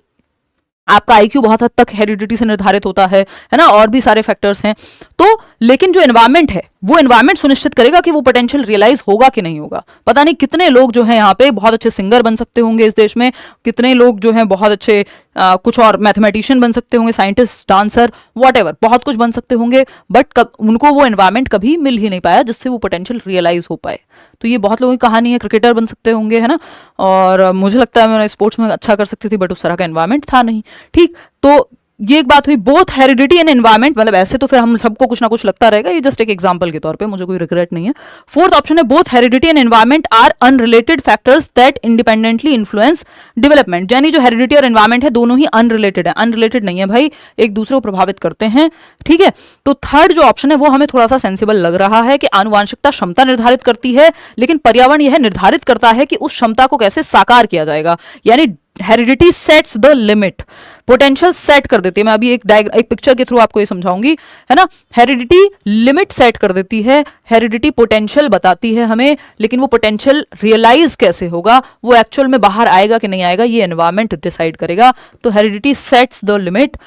आपका आईक्यू बहुत हद तक हेरिडिटी से निर्धारित होता है ना, और भी सारे फैक्टर्स हैं। तो लेकिन जो एनवायरमेंट है वो एनवायरमेंट सुनिश्चित करेगा कि वो पोटेंशियल रियलाइज होगा कि नहीं होगा। पता नहीं कितने लोग जो हैं यहाँ पे बहुत अच्छे सिंगर बन सकते होंगे इस देश में, कितने लोग जो हैं बहुत अच्छे कुछ और मैथमेटिशियन बन सकते होंगे, साइंटिस्ट, डांसर, व्हाटएवर, बहुत कुछ बन सकते होंगे, बट उनको वो एनवायरमेंट कभी मिल ही नहीं पाया जिससे वो पोटेंशियल रियलाइज हो पाए। तो ये बहुत लोगों की कहानी है। क्रिकेटर बन सकते होंगे, है ना, और मुझे लगता है मैं स्पोर्ट्स में अच्छा कर सकती थी, बट उस तरह का एनवायरमेंट था नहीं। ठीक, तो ये एक बात हुई। बोथ हेरिडिटी एंड एनवायरमेंट, मतलब ऐसे तो फिर हम सबको कुछ ना कुछ लगता रहेगा, ये जस्ट एक एग्जांपल के तौर पे, मुझे कोई रिग्रेट नहीं है। फोर्थ ऑप्शन है both heredity and environment are unrelated factors that independently influence development. यानी जो हेरिडिटी और एनवायरमेंट है दोनों ही अनरिलेटेड है। अनरिलेटेड नहीं है भाई, एक दूसरे को प्रभावित करते हैं। ठीक है, तो थर्ड जो ऑप्शन है वो हमें थोड़ा सा सेंसिबल लग रहा है कि आनुवांशिकता क्षमता निर्धारित करती है, लेकिन पर्यावरण यह निर्धारित करता है कि उस क्षमता को कैसे साकार किया जाएगा। यानी heredity sets the limit, potential set कर देती है। मैं अभी एक पिक्चर के थ्रू आपको ये समझाऊंगी, है ना। हेरिडिटी लिमिट सेट कर देती है, हेरिडिटी पोटेंशियल बताती है हमें, लेकिन वो पोटेंशियल रियलाइज कैसे होगा, वो एक्चुअल में बाहर आएगा कि नहीं आएगा, ये एनवायरमेंट डिसाइड करेगा। तो हेरिडिटी सेट्स द लिमिट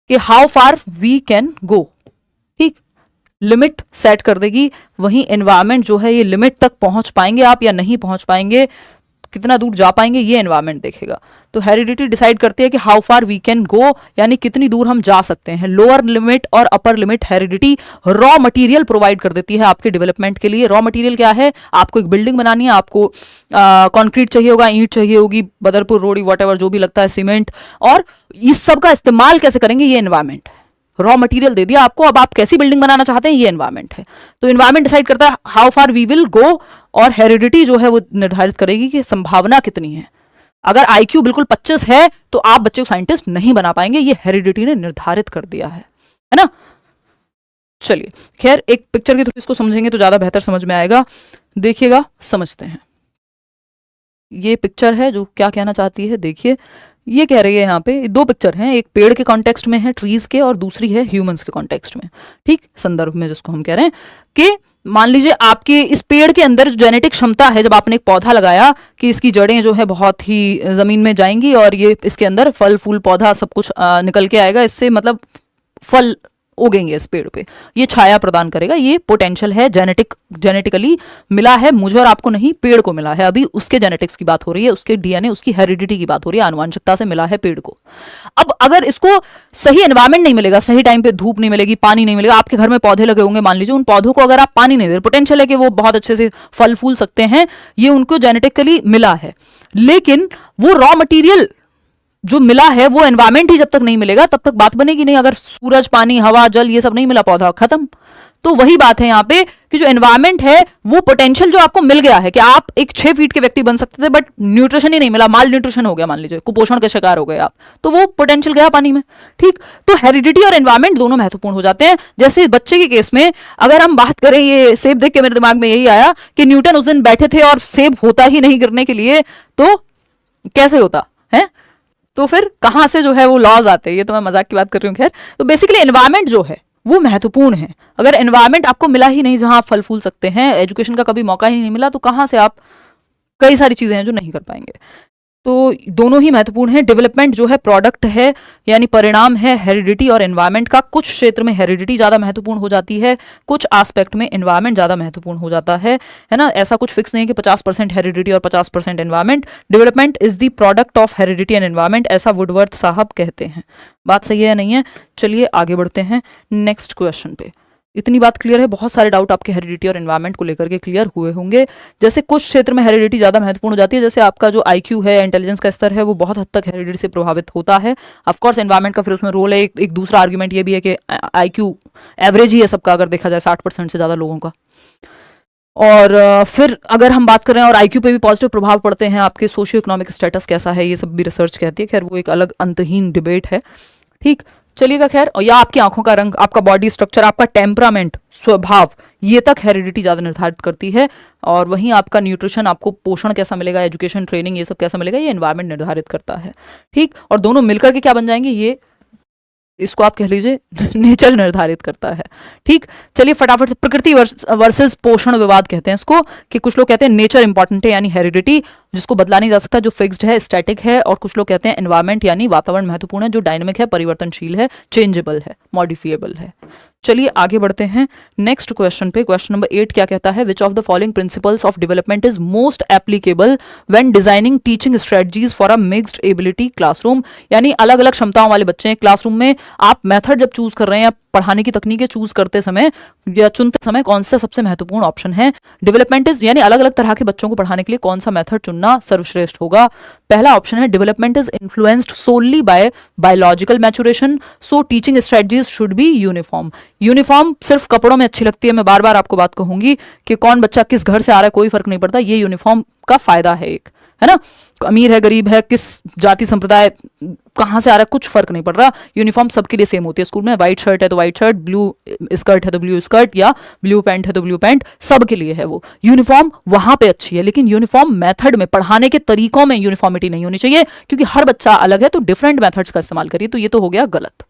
कि how far we can go. ठीक, लिमिट सेट कर देगी, वहीं एनवायरमेंट जो है ये लिमिट तक पहुंच पाएंगे आप या नहीं पहुंच पाएंगे, कितना दूर जा पाएंगे, ये एनवायरमेंट देखेगा। तो हेरिडिटी डिसाइड करती है कि how far we can go, यानी कितनी दूर हम जा सकते हैं। लोअर लिमिट और upper limit heredity raw material provide कर देती है आपके डेवलपमेंट के लिए। रॉ मटेरियल क्या है? आपको एक बिल्डिंग बनानी है, आपको कंक्रीट चाहिए होगा, ईंट चाहिए होगी, बदरपुर रोड़ी, व्हाटएवर जो भी लगता है, सीमेंट, और इस सब का इस्तेमाल कैसे करेंगे, ये एनवायरमेंट है। रॉ मटेरियल दे दिया आपको, अब आप कैसी बिल्डिंग बनाना चाहते हैं, ये एनवायरमेंट है। तो एनवायरमेंट डिसाइड करता है how far we will go, और हेरिडिटी जो है वो निर्धारित करेगी कि संभावना कितनी है। अगर आईक्यू बिल्कुल 25 है तो आप बच्चे को साइंटिस्ट नहीं बना पाएंगे, ये हेरिडिटी ने निर्धारित कर दिया है ना। चलिए, खैर एक पिक्चर के थ्रू इसको समझेंगे तो ज्यादा बेहतर समझ में आएगा। देखिएगा, समझते हैं। ये पिक्चर है जो क्या कहना चाहती है, देखिए। ये कह रही है, यहाँ पे दो पिक्चर हैं, एक पेड़ के कॉन्टेक्स्ट में है, ट्रीज के, और दूसरी है ह्यूमंस के कॉन्टेक्स्ट में। ठीक, संदर्भ में जिसको हम कह रहे हैं कि मान लीजिए आपके इस पेड़ के अंदर जो जेनेटिक क्षमता है, जब आपने एक पौधा लगाया कि इसकी जड़ें जो है बहुत ही जमीन में जाएंगी और ये इसके अंदर फल फूल पौधा सब कुछ निकल के आएगा, इससे मतलब फल उगेंगे इस पेड़ पे, ये छाया प्रदान करेगा। ये पोटेंशियल है, जेनेटिकली मिला है, मुझे और आपको नहीं, पेड़ को मिला है। अभी उसके जेनेटिक्स की बात हो रही है, उसके डीएनए, उसकी हेरिडिटी की बात हो रही है, आनुवंशिकता से मिला है पेड़ को। अब अगर इसको सही एनवायरमेंट नहीं मिलेगा, सही टाइम पे धूप नहीं मिलेगी, पानी नहीं मिलेगा, आपके घर में पौधे लगे होंगे, मान लीजिए उन पौधों को अगर आप पानी नहीं दे रहे, पोटेंशियल है कि वो बहुत अच्छे से फल फूल सकते हैं, ये उनको जेनेटिकली मिला है, लेकिन वो रॉ मटीरियल जो मिला है वो एनवायरमेंट ही जब तक नहीं मिलेगा तब तक बात बनेगी नहीं। अगर सूरज, पानी, हवा, जल ये सब नहीं मिला, पौधा खत्म। तो वही बात है यहाँ पे कि जो एनवायरमेंट है वो पोटेंशियल जो आपको मिल गया है कि आप एक 6 फीट के व्यक्ति बन सकते थे, बट न्यूट्रिशन ही नहीं मिला, माल न्यूट्रिशन हो गया, मान लीजिए कुपोषण के शिकार हो गए आप, तो वो पोटेंशियल गया पानी में। ठीक, तो हेरिडिटी और एनवायरमेंट दोनों महत्वपूर्ण हो जाते हैं। जैसे बच्चे के केस में अगर हम बात करें, ये सेब देख के मेरे दिमाग में यही आया कि न्यूटन उस दिन बैठे थे और सेब होता ही नहीं गिरने के लिए, तो कैसे होता है? तो फिर कहां से जो है वो लॉज आते हैं, ये तो मैं मजाक की बात कर रही हूँ। खैर, तो बेसिकली एनवायरमेंट जो है वो महत्वपूर्ण है। अगर एनवायरमेंट आपको मिला ही नहीं जहां आप फल फूल सकते हैं, एजुकेशन का कभी मौका ही नहीं मिला, तो कहां से आप, कई सारी चीजें हैं जो नहीं कर पाएंगे। तो दोनों ही महत्वपूर्ण है। डेवलपमेंट जो है प्रोडक्ट है यानी परिणाम है हेरिडिटी और एनवायरनमेंट का। कुछ क्षेत्र में हेरिडिटी ज़्यादा महत्वपूर्ण हो जाती है, कुछ एस्पेक्ट में एनवायरनमेंट ज़्यादा महत्वपूर्ण हो जाता है ना। ऐसा कुछ फिक्स नहीं है कि 50% हेरिडिटी और 50% environment. Development is the product of heredity and environment, ऐसा वुडवर्थ साहब कहते हैं। बात सही है या नहीं है? चलिए आगे बढ़ते हैं नेक्स्ट क्वेश्चन पे। इतनी बात क्लियर है? बहुत सारे डाउट आपके हेरिडिटी और एनवायरनमेंट को लेकर के क्लियर हुए होंगे। जैसे कुछ क्षेत्र में हेरिडिटी ज़्यादा महत्वपूर्ण हो जाती है, जैसे आपका जो आईक्यू है, इंटेलिजेंस का स्तर है, वो बहुत हद तक हेरिडिटी से प्रभावित होता है। ऑफकोर्स एनवायरनमेंट का फिर उसमें रोल है। एक दूसरा आर्ग्यूमेंट ये भी है कि आईक्यू एवरेज ही है सबका, अगर देखा जाए 60% से ज़्यादा लोगों का। और फिर अगर हम बात करें और आईक्यू पे भी पॉजिटिव प्रभाव पड़ते हैं, आपके सोशियो इकोनॉमिक स्टेटस कैसा है, ये सब भी रिसर्च कहती है। खैर वो एक अलग अंतहीन डिबेट है। ठीक, चलिएगा। खैर, और या आपकी आंखों का रंग, आपका बॉडी स्ट्रक्चर, आपका टेम्परामेंट, स्वभाव, ये तक हेरिडिटी ज़्यादा निर्धारित करती है। और वहीं आपका न्यूट्रिशन, आपको पोषण कैसा मिलेगा, एजुकेशन, ट्रेनिंग, ये सब कैसा मिलेगा, ये एनवायरनमेंट निर्धारित करता है। ठीक, और दोनों मिलकर के क्या बन जाएंगे, ये इसको आप कह लीजिए नेचर निर्धारित करता है। ठीक, चलिए फटाफट से प्रकृति वर्सेस पोषण विवाद कहते हैं इसको, कि कुछ लोग कहते हैं नेचर इंपॉर्टेंट है यानी हेरिडिटी, जिसको बदला नहीं जा सकता, जो फिक्स्ड है, स्टैटिक है। और कुछ लोग कहते हैं एनवायरनमेंट यानी वातावरण महत्वपूर्ण है, जो डायनेमिक है, परिवर्तनशील है, चेंजेबल है, मॉडिफिएबल है। चलिए आगे बढ़ते हैं नेक्स्ट क्वेश्चन पे। क्वेश्चन नंबर 8 क्या कहता है? विच of the following principles of development is most applicable when designing teaching strategies for a mixed ability classroom, यानी अलग अलग क्षमताओं वाले बच्चे हैं क्लासरूम में। आप मेथड जब चूज कर रहे हैं या पढ़ाने की तकनीकें चूज करते समय या चुनते समय कौन सा सबसे महत्वपूर्ण ऑप्शन है? डेवलपमेंट इज यानी अलग अलग तरह के बच्चों को पढ़ाने के लिए कौन सा मेथड चुनना सर्वश्रेष्ठ होगा? पहला ऑप्शन है development is influenced solely by biological maturation, so teaching strategies should be uniform. Uniform सिर्फ कपड़ों में अच्छी लगती है, मैं बार बार आपको बात कहूंगी कि कौन बच्चा किस घर से आ रहा है कोई फर्क नहीं पड़ता, ये यूनिफॉर्म का फायदा है एक, है ना। अमीर है, गरीब है, किस जाति संप्रदाय कहाँ से आ रहा है, कुछ फर्क नहीं पड़ रहा, यूनिफॉर्म सबके लिए सेम होती है। स्कूल में व्हाइट शर्ट है तो व्हाइट शर्ट, ब्लू स्कर्ट है तो ब्लू स्कर्ट, या ब्लू पैंट है तो ब्लू पैंट, सबके लिए है वो यूनिफॉर्म, वहां पे अच्छी है। लेकिन यूनिफॉर्म मेथड में, पढ़ाने के तरीकों में यूनिफॉर्मिटी नहीं होनी चाहिए, क्योंकि हर बच्चा अलग है, तो डिफरेंट मेथड्स का इस्तेमाल करिए। तो ये तो हो गया गलत।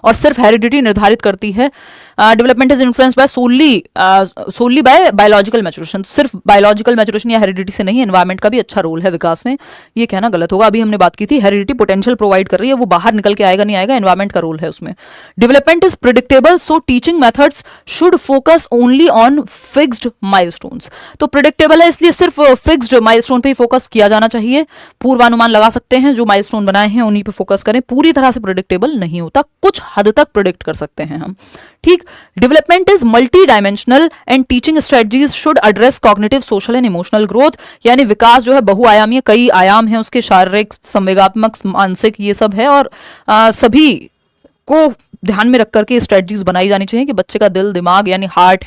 और सिर्फ हेरिडिटी निर्धारित करती है। Development is influenced by solely by biological maturation, सिर्फ बायोलॉजिकल मैचुरेशन या हेरिडिटी से नहीं, एनवायरनमेंट का भी अच्छा रोल है विकास में, ये कहना गलत होगा। अभी हमने बात की थी हेरिडिटी पोटेंशियल प्रोवाइड कर रही है, वो बाहर निकल के आएगा नहीं आएगा, एनवायरनमेंट का रोल है उसमें। Development is predictable, so teaching methods should focus only on fixed milestones. तो प्रिडिक्टेबल है इसलिए सिर्फ फिक्स्ड माइलस्टोन पे ही फोकस किया जाना चाहिए, पूर्वानुमान लगा सकते हैं, जो माइलस्टोन बनाए हैं उन्हीं पे फोकस करें। पूरी तरह से प्रिडिक्टेबल नहीं होता, कुछ हद तक प्रिडिक्ट कर सकते हैं हम। ठीक, development is multi dimensional and teaching strategies should address cognitive, social and emotional growth, यानी विकास जो है बहुआयामी है, कई आयाम है उसके, शारीरिक, संवेगात्मक, मानसिक, ये सब है। और सभी को ध्यान में रख करके स्ट्रेटजीज बनाई जानी चाहिए कि बच्चे का दिल, दिमाग यानी हार्ट,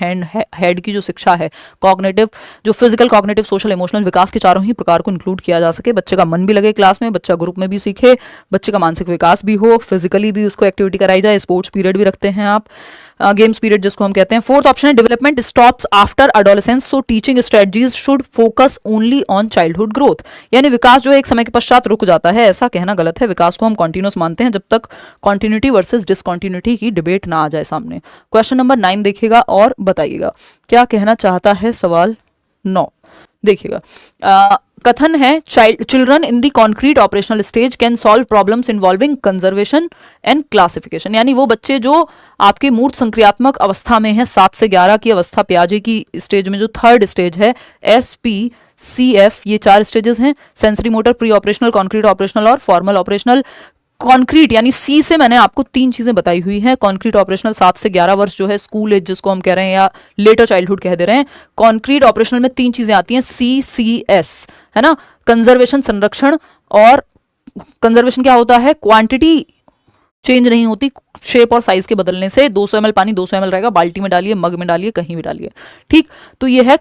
हेड की जो शिक्षा है, कॉग्निटिव, जो फिजिकल, कॉग्निटिव, सोशल, इमोशनल विकास के चारों ही प्रकार को इंक्लूड किया जा सके। बच्चे का मन भी लगे क्लास में, बच्चा ग्रुप में भी सीखे, बच्चे का मानसिक विकास भी हो, फिजिकली भी उसको एक्टिविटी कराई जाए। स्पोर्ट्स पीरियड भी रखते हैं आप, गेम्स पीरियड जिसको हम कहते हैं। फोर्थ ऑप्शन है development stops after adolescence, so teaching strategies should focus only on childhood growth, यानी विकास जो है एक समय के पश्चात रुक जाता है, ऐसा कहना गलत है। विकास को हम कॉन्टिन्यूस मानते हैं जब तक कॉन्टिन्यूटी वर्सेस डिसकॉन्टिन्यूटी की डिबेट ना आ जाए सामने। क्वेश्चन नंबर 9 देखिएगा और बताइएगा क्या कहना चाहता है सवाल 9। देखिएगा, कथन है children in the concrete operational stage can solve problems involving conservation and classification, यानी वो बच्चे जो आपके मूर्त संक्रियात्मक अवस्था में है, 7 से 11 की अवस्था, प्याजे की स्टेज में जो थर्ड स्टेज है, SPCF, ये 4 स्टेजेस हैं, sensory motor, pre operational, concrete operational और फॉर्मल ऑपरेशनल। कॉन्क्रीट यानी सी से मैंने आपको 3 चीजें बताई हुई हैं। कॉन्क्रीट ऑपरेशनल 7 से 11 वर्ष जो है स्कूल एज जिसको हम कह रहे हैं, या लेटर चाइल्डहुड कह दे रहे हैं। कॉन्क्रीट ऑपरेशनल में 3 चीजें आती हैं, CCS, है ना, कंजर्वेशन, संरक्षण। और कंजर्वेशन क्या होता है? क्वांटिटी चेंज नहीं होती शेप और साइज के बदलने से। 200 ml पानी 200 ml रहेगा, बाल्टी में डालिए, मग में डालिए, कहीं भी डालिए। ठीक, तो ये है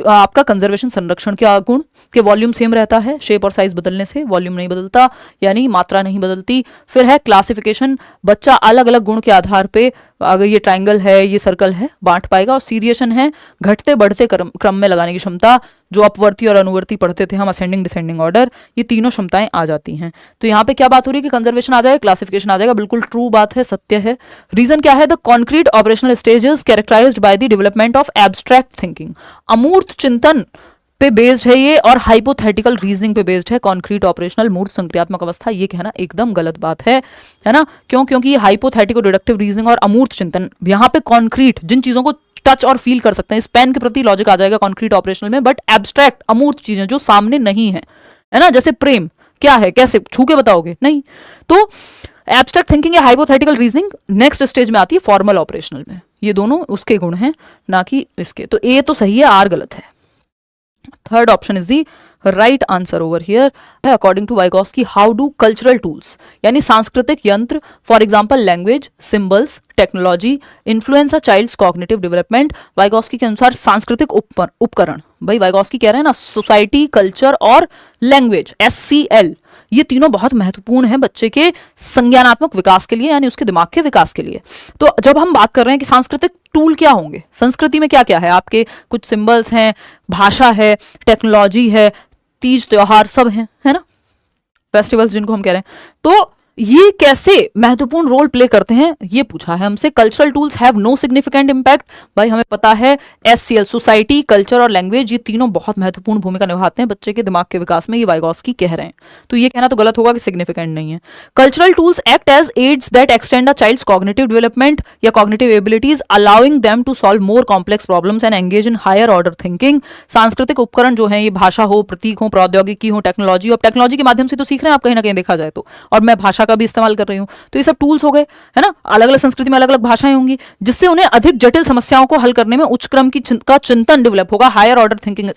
आपका कंजर्वेशन, संरक्षण का गुण, कि वॉल्यूम सेम रहता है, शेप और साइज बदलने से वॉल्यूम नहीं बदलता, यानी मात्रा नहीं बदलती। फिर है क्लासिफिकेशन, बच्चा अलग अलग गुण के आधार पे, अगर ये ट्राइंगल है, ये सर्कल है, बांट पाएगा। और सीरिएशन है घटते बढ़ते क्रम में लगाने की क्षमता, जो अपवर्ती और अनुवर्ती पढ़ते थे हम, असेंडिंग डिसेंडिंग ऑर्डर, ये तीनों क्षमताएं आ जाती हैं। तो यहाँ पे क्या बात हो रही है कि कंजर्वेशन आ जाएगा, क्लासिफिकेशन आ जाएगा, बिल्कुल ट्रू बात है, सत्य है। रीजन क्या है? The concrete operational stage is characterised by the development of abstract thinking, अमूर्त चिंतन पे बेस्ड है ये और हाइपोथेटिकल रीजनिंग पे बेस्ड है। कॉन्क्रीट ऑपरेशनल मूर्त संक्रियात्मक अवस्था, ये कहना एकदम गलत बात है ना। क्यों? क्योंकि ये हाइपोथेटिकल डिडक्टिव रीजनिंग और अमूर्त चिंतन, यहाँ पे कॉन्क्रीट जिन चीजों को टच और फील कर सकते हैं, इस पेन के प्रति लॉजिक आ जाएगा कॉन्क्रीट ऑपरेशनल में, बट एब्स्ट्रैक्ट अमूर्त चीजें जो सामने नहीं है ना, जैसे प्रेम क्या है, कैसे छू के बताओगे, नहीं। तो एब्स्ट्रैक्ट थिंकिंग या हाइपोथेटिकल रीजनिंग नेक्स्ट स्टेज में आती है फॉर्मल ऑपरेशनल में। ये दोनों उसके गुण हैं, ना कि इसके। तो ए तो सही है, आर गलत है। Third option is the right answer over here. According to Vygotsky, how do cultural tools यानी सांस्कृतिक यंत्र, for example language, symbols, technology, influence a child's cognitive development. Vygotsky के अनुसार सांस्कृतिक उपकरण, भाई वाइगॉस्की कह रहे हैं ना, सोसाइटी, कल्चर और लैंग्वेज, SCL, ये तीनों बहुत महत्वपूर्ण है बच्चे के संज्ञानात्मक विकास के लिए, यानी उसके दिमाग के विकास के लिए। तो जब हम बात कर रहे हैं कि सांस्कृतिक टूल क्या होंगे, संस्कृति में क्या क्या है, आपके कुछ सिंबल्स हैं, भाषा है, टेक्नोलॉजी है, तीज त्योहार सब हैं, है ना, फेस्टिवल्स जिनको हम कह रहे हैं। तो ये कैसे महत्वपूर्ण रोल प्ले करते हैं, ये पूछा है हमसे। Cultural tools have no significant impact, भाई हमें पता है SCL, सोसाइटी, कल्चर और लैंग्वेज, ये तीनों बहुत महत्वपूर्ण भूमिका निभाते हैं बच्चे के दिमाग के विकास में, ये वाइगॉस्की कह रहे हैं। तो ये कहना तो गलत होगा कि सिग्निफिकेंट नहीं है। Cultural tools act as aids that extend a child's cognitive development या cognitive abilities, allowing them to solve more complex problems and engage in higher order thinking. सांस्कृतिक उपकरण जो है, ये भाषा हो, प्रतीक हो, प्रौद्योगिकी हो, टेक्नोलॉजी, और टेक्नोलॉजी के माध्यम से तो सीख रहे हैं आप कहीं ना कहीं देखा जाए तो, और मैं भाषा का भी इस्तेमाल कर रही हूं, तो ये सब टूल्स हो गए, है ना। अलग अलग संस्कृति में अलग अलग भाषाएं होंगी, जिससे उन्हें अधिक जटिल समस्याओं को हल करने में उच्च क्रम का चिंतन डेवलप होगा, हायर ऑर्डर थिंकिंग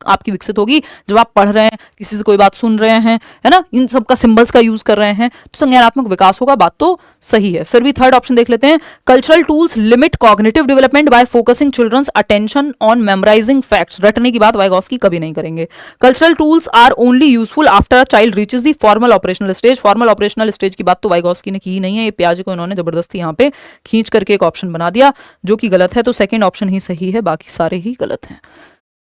आपकी विकसित होगी। जब आप पढ़ रहे हैं, किसी से कोई बात सुन रहे हैं, है ना, इन सब का सिंबल्स का यूज कर रहे हैं, तो संज्ञानात्मक विकास होगा, बात तो सही है। फिर भी थर्ड ऑप्शन देख लेते हैं। Cultural tools limit cognitive development by focusing children's attention on memorising facts. रटने की बात वाइगॉस्की कभी नहीं करेंगे। Cultural tools are only useful after a child reaches the formal operational stage. Formal operational stage की बात तो वाइगॉस्की ने की नहीं है, ये प्याजे को इन्होंने जबरदस्ती यहाँ पे खींच करके एक ऑप्शन बना दिया, जो कि गलत है। तो सेकंड ऑप्शन ही सही है, बाकी सारे ही गलत हैं।